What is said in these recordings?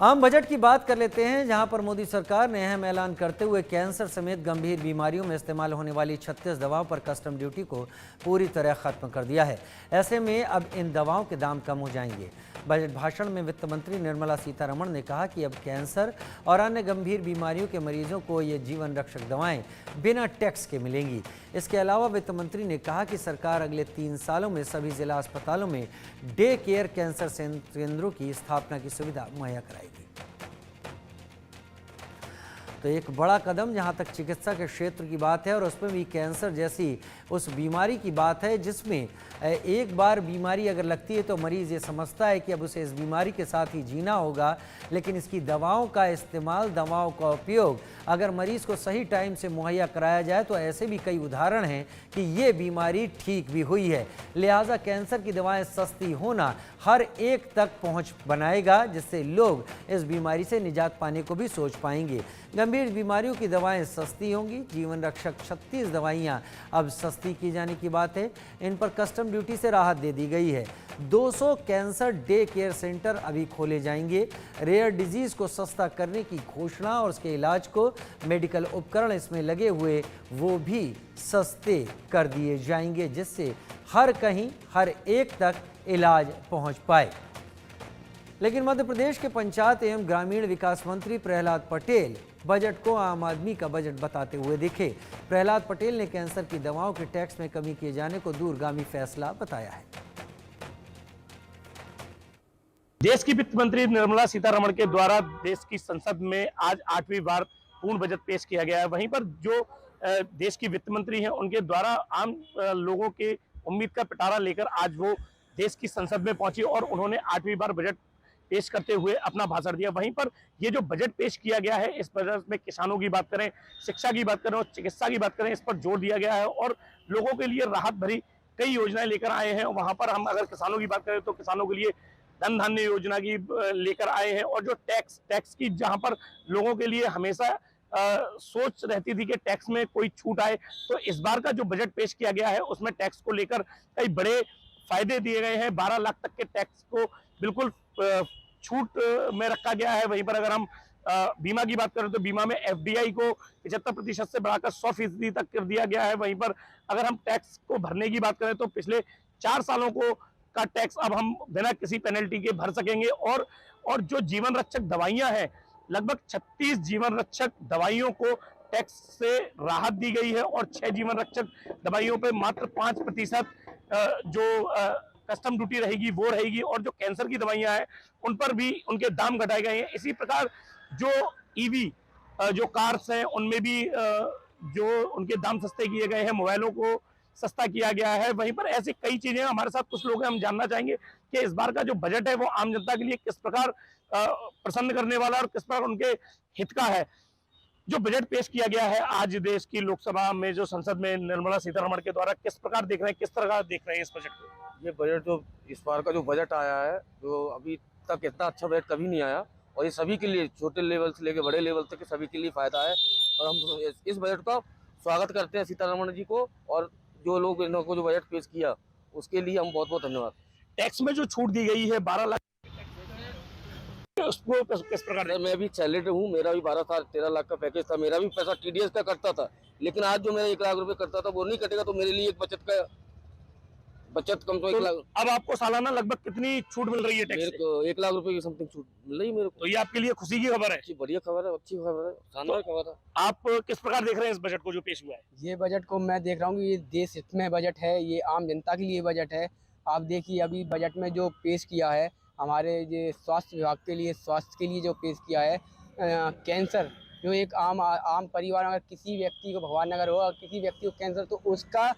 आम बजट की बात कर लेते हैं, जहां पर मोदी सरकार ने अहम ऐलान करते हुए कैंसर समेत गंभीर बीमारियों में इस्तेमाल होने वाली 36 दवाओं पर कस्टम ड्यूटी को पूरी तरह खत्म कर दिया है। ऐसे में अब इन दवाओं के दाम कम हो जाएंगे। बजट भाषण में वित्त मंत्री निर्मला सीतारमण ने कहा कि अब कैंसर और अन्य गंभीर बीमारियों के मरीजों को ये जीवन रक्षक दवाएं बिना टैक्स के मिलेंगी। इसके अलावा वित्त मंत्री ने कहा कि सरकार अगले 3 सालों में सभी जिला अस्पतालों में डे केयर कैंसर केंद्रों की स्थापना की सुविधा मुहैया कराएगी। तो एक बड़ा कदम जहां तक चिकित्सा के क्षेत्र की बात है और उसमें भी कैंसर जैसी उस बीमारी की बात है जिसमें एक बार बीमारी अगर लगती है तो मरीज़ ये समझता है कि अब उसे इस बीमारी के साथ ही जीना होगा, लेकिन इसकी दवाओं का इस्तेमाल, दवाओं का उपयोग अगर मरीज़ को सही टाइम से मुहैया कराया जाए तो ऐसे भी कई उदाहरण हैं कि ये बीमारी ठीक भी हुई है। लिहाजा कैंसर की दवाएं सस्ती होना हर एक तक पहुंच बनाएगा, जिससे लोग इस बीमारी से निजात पाने को भी सोच पाएंगे। गंभीर बीमारियों की दवाएं सस्ती होंगी। जीवन रक्षक 36 दवाइयां अब सस्ती की जाने की बात है। इन पर कस्टम ड्यूटी से राहत दे दी गई है। 200 कैंसर डे केयर सेंटर अभी खोले जाएंगे। रेयर डिजीज को सस्ता करने की घोषणा और उसके इलाज को मेडिकल उपकरण इसमें लगे हुए वो भी सस्ते कर दिए जाएंगे, जिससे हर कहीं हर एक तक इलाज पहुंच पाए। लेकिन मध्य प्रदेश के पंचायत एवं ग्रामीण विकास मंत्री प्रहलाद पटेल बजट को आम आदमी का बजट बताते हुए दिखे। प्रहलाद पटेल ने कैंसर की दवाओं के टैक्स में कमी किए जाने को दूरगामी फैसला बताया है। देश की वित्त मंत्री निर्मला सीतारमण के द्वारा देश की संसद में आज 8वीं बार पूर्ण बजट पेश किया गया है। वहीं पर जो देश की वित्त मंत्री हैं उनके द्वारा आम लोगों के उम्मीद का पिटारा लेकर आज वो देश की संसद में पहुंची और उन्होंने 8वीं बार बजट पेश करते हुए अपना भाषण दिया। वहीं पर ये जो बजट पेश किया गया है, इस बजट में किसानों की बात करें, शिक्षा की बात करें और चिकित्सा की बात करें, इस पर जोर दिया गया है और लोगों के लिए राहत भरी कई योजनाएं लेकर आए हैं। वहां पर हम अगर किसानों की बात करें तो किसानों के लिए धन धान्य योजना की लेकर आए हैं और जो टैक्स की जहां पर लोगों के लिए हमेशा सोच रहती थी कि टैक्स में कोई छूट आए, तो इस बार का जो बजट पेश किया गया है उसमें टैक्स को लेकर कई बड़े फायदे दिए गए हैं। 12 लाख तक के टैक्स को बिल्कुल छूट में रखा गया है। वहीं पर अगर हम बीमा की बात करें तो बीमा में एफडीआई को 75% से बढ़ाकर 100% तक कर दिया गया है। वहीं पर अगर हम टैक्स को भरने की बात करें तो पिछले 4 सालों को का टैक्स अब हम बिना किसी पेनल्टी के भर सकेंगे और जो जीवन रक्षक दवाइयां हैं, लगभग 36 जीवन रक्षक दवाइयों को टैक्स से राहत दी गई है और 6 जीवन रक्षक दवाइयों पे मात्र 5% जो कस्टम ड्यूटी रहेगी वो रहेगी और जो कैंसर की दवाइयां हैं उन पर भी उनके दाम घटाए गए हैं। इसी प्रकार जो ईवी जो कार्स हैं उनमें भी जो उनके दाम सस्ते किए गए हैं, मोबाइलों को सस्ता किया गया है। वहीं पर ऐसी कई चीजें हमारे साथ कुछ लोग हैं, हम जानना चाहेंगे कि इस बार का जो बजट है वो आम जनता के लिए किस प्रकार प्रसन्न करने वाला और किस प्रकार उनके हित का है। जो बजट पेश किया गया है आज देश की लोकसभा में, जो संसद में निर्मला सीतारमण के द्वारा, किस प्रकार देख रहे हैं, किस तरह देख रहे हैं इस बजट को? ये बजट जो इस बार का जो बजट आया है, जो अभी तक इतना अच्छा बजट कभी नहीं आया और ये सभी के लिए, छोटे लेवल से लेकर बड़े लेवल तक सभी के लिए फायदा है और हम इस बजट का स्वागत करते हैं सीतारमण जी को और जो लोग इनको जो बजट पेश किया उसके लिए हम बहुत बहुत धन्यवाद। टैक्स में जो छूट दी गई है 12 लाख, उसको किस प्रकार? मैं भी सैलरी हूँ, मेरा भी 13 लाख का पैकेज था, मेरा भी पैसा टीडीएस का कटता था, लेकिन आज जो मैं 1 लाख रुपए करता था वो नहीं कटेगा, तो मेरे लिए एक बचत कम तो 1 लाख। अब आपको सालाना लगभग कितनी छूट मिल रही है टैक्स से? 1 लाख रुपए की समथिंग छूट मिल रही है मेरे को। तो ये आपके लिए खुशी की खबर है? अच्छी बढ़िया खबर है, अच्छी खबर है, शानदार खबर है। आप किस प्रकार देख रहे हैं इस बजट को जो पेश हुआ है? ये बजट को मैं देख रहा हूँ कि ये देश हित में बजट है, ये आम जनता के लिए बजट है। आप देखिए अभी बजट में जो पेश किया है हमारे ये स्वास्थ्य विभाग के लिए, स्वास्थ्य के लिए जो पेश किया है, कैंसर जो एक आम परिवार, अगर किसी व्यक्ति को, भगवान नगर हो, किसी व्यक्ति को कैंसर, तो उसका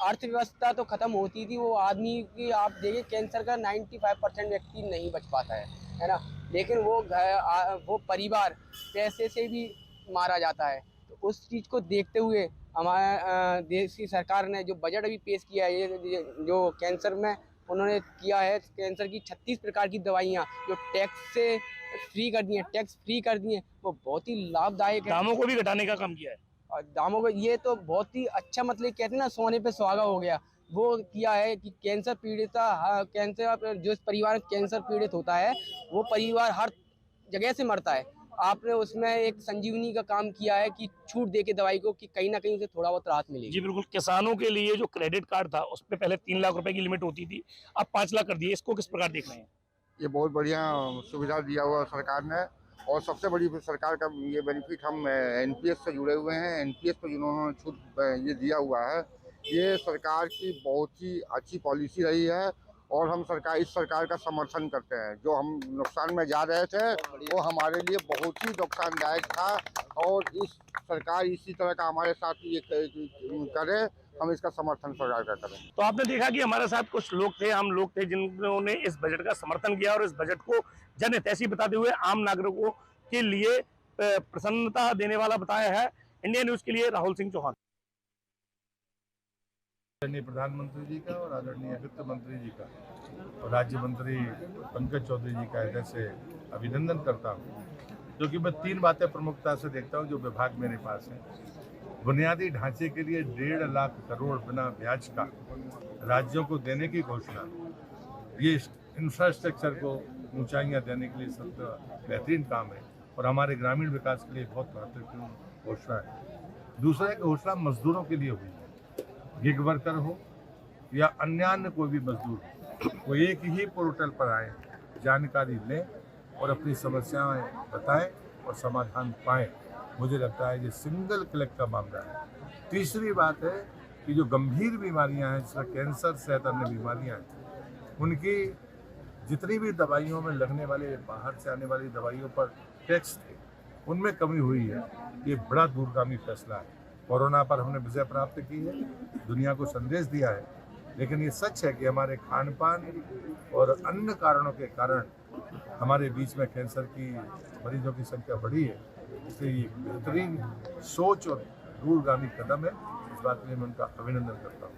अर्थव्यवस्था तो खत्म होती थी, वो आदमी की, आप देखिए कैंसर का 95% व्यक्ति नहीं बच पाता है ना, लेकिन वो परिवार पैसे से भी मारा जाता है। तो उस चीज़ को देखते हुए हमारे देश की सरकार ने जो बजट अभी पेश किया है, ये जो कैंसर में उन्होंने किया है, कैंसर की 36 प्रकार की दवाइयाँ जो टैक्स से फ्री कर दी हैं, टैक्स फ्री कर दी हैं, वो बहुत ही लाभदायक है। दामों को भी घटाने का काम किया है और दामों का ये तो बहुत ही अच्छा, मतलब कहते हैं ना, सोने पे सुहागा हो गया, वो किया है कि कैंसर पीड़िता, कैंसर जो परिवार कैंसर पीड़ित होता है वो परिवार हर जगह से मरता है। आपने उसमें एक संजीवनी का काम किया है कि छूट दे के दवाई को, कि कहीं ना कहीं उसे थोड़ा बहुत राहत मिलेगी। जी बिल्कुल, किसानों के लिए जो क्रेडिट कार्ड था उस पे पहले 3 लाख रुपए की लिमिट होती थी, अब 5 लाख कर दिए, इसको किस प्रकार देख रहे हैं? ये बहुत बढ़िया सुविधा दिया हुआ सरकार ने। और सबसे बड़ी सरकार का ये बेनिफिट, हम एनपीएस से जुड़े हुए हैं। एनपीएस पर जिन्होंने छूट ये दिया हुआ है, ये सरकार की बहुत ही अच्छी पॉलिसी रही है और हम इस सरकार का समर्थन करते हैं। जो हम नुकसान में जा रहे थे वो हमारे लिए बहुत ही नुकसानदायक था और इस सरकार इसी तरह का हमारे साथ ये करे, हम इसका समर्थन सरकार का करें। तो आपने देखा कि हमारे साथ कुछ लोग थे, हम लोग थे जिन्होंने इस बजट का समर्थन किया और इस बजट को जनहितैषी बताते हुए आम नागरिकों के लिए प्रसन्नता देने वाला बताया है। इंडिया न्यूज के लिए राहुल सिंह चौहान। आदरणीय प्रधानमंत्री जी का और आदरणीय वित्त मंत्री जी का और राज्य मंत्री पंकज चौधरी जी का हृदय से अभिनंदन करता हूँ, क्योंकि मैं 3 बातें प्रमुखता से देखता हूँ जो विभाग मेरे पास है। बुनियादी ढांचे के लिए 1.5 लाख करोड़ बिना ब्याज का राज्यों को देने की घोषणा, ये इंफ्रास्ट्रक्चर को ऊंचाइयां देने के लिए सबसे बेहतरीन काम है और हमारे ग्रामीण विकास के लिए बहुत महत्वपूर्ण घोषणा है। दूसरा एक घोषणा मजदूरों के लिए हुई है, गिग वर्कर हो या अन्य कोई भी मजदूर हो, वो एक ही पोर्टल पर आए, जानकारी लें और अपनी समस्याएं बताएं और समाधान पाएं। मुझे लगता है ये सिंगल क्लिक का मामला है। तीसरी बात है कि जो गंभीर बीमारियां हैं, जिसमें कैंसर सहित अन्य बीमारियां हैं, उनकी जितनी भी दवाइयों में लगने वाले बाहर से आने वाली दवाइयों पर टैक्स थे, उनमें कमी हुई है। ये बड़ा दूरगामी फैसला है। कोरोना पर हमने विजय प्राप्त की है, दुनिया को संदेश दिया है, लेकिन ये सच है कि हमारे खान पान और अन्य कारणों के कारण हमारे बीच में कैंसर की मरीजों की संख्या बढ़ी है। इसलिए ये बेहतरीन सोच और दूरगामी कदम है। इस बात के लिए मैं उनका अभिनंदन करता हूँ।